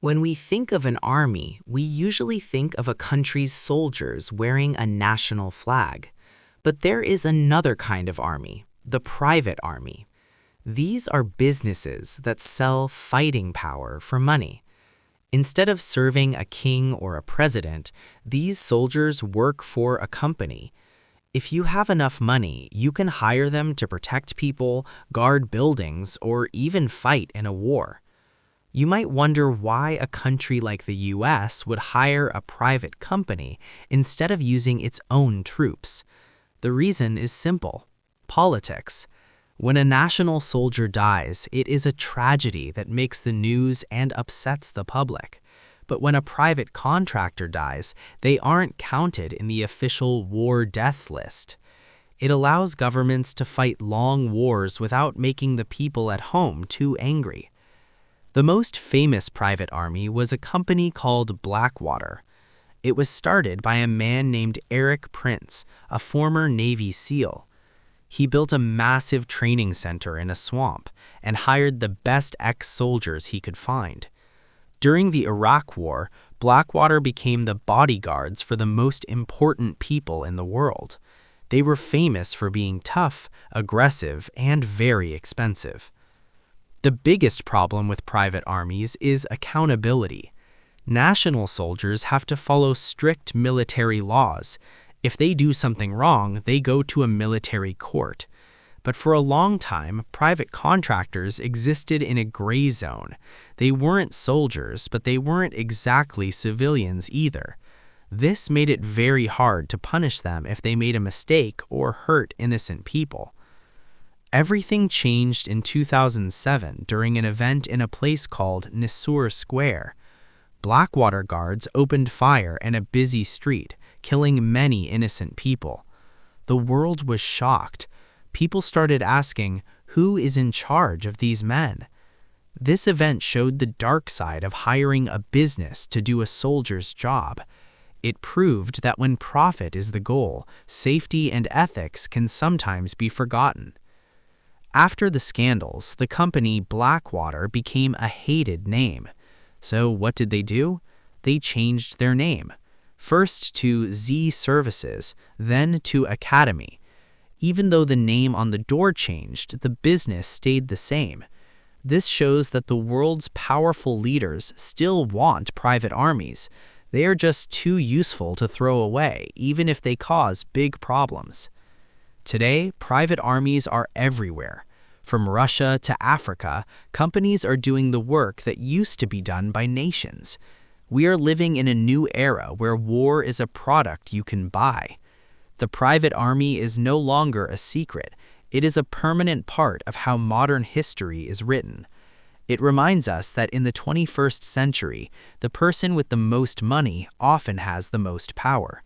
When we think of an army, we usually think of a country's soldiers wearing a national flag. But there is another kind of army, the private army. These are businesses that sell fighting power for money. Instead of serving a king or a president, these soldiers work for a company. If you have enough money, you can hire them to protect people, guard buildings, or even fight in a war. You might wonder why a country like the US would hire a private company instead of using its own troops. The reason is simple: politics. When a national soldier dies, it is a tragedy that makes the news and upsets the public. But when a private contractor dies, they aren't counted in the official war death list. It allows governments to fight long wars without making the people at home too angry. The most famous private army was a company called Blackwater. It was started by a man named Eric Prince, a former Navy SEAL. He built a massive training center in a swamp and hired the best ex-soldiers he could find. During the Iraq War, Blackwater became the bodyguards for the most important people in the world. They were famous for being tough, aggressive, and very expensive. The biggest problem with private armies is accountability. National soldiers have to follow strict military laws. If they do something wrong, they go to a military court. But for a long time, private contractors existed in a gray zone. They weren't soldiers, but they weren't exactly civilians either. This made it very hard to punish them if they made a mistake or hurt innocent people. Everything changed in 2007 during an event in a place called Nisour Square. Blackwater guards opened fire in a busy street, killing many innocent people. The world was shocked. People started asking, who is in charge of these men? This event showed the dark side of hiring a business to do a soldier's job. It proved that when profit is the goal, safety and ethics can sometimes be forgotten. After the scandals, the company Blackwater became a hated name. So what did they do? They changed their name. First to Z Services, then to Academy. Even though the name on the door changed, the business stayed the same. This shows that the world's powerful leaders still want private armies. They are just too useful to throw away, even if they cause big problems. Today, private armies are everywhere. From Russia to Africa, companies are doing the work that used to be done by nations. We are living in a new era where war is a product you can buy. The private army is no longer a secret. It is a permanent part of how modern history is written. It reminds us that in the 21st century, the person with the most money often has the most power.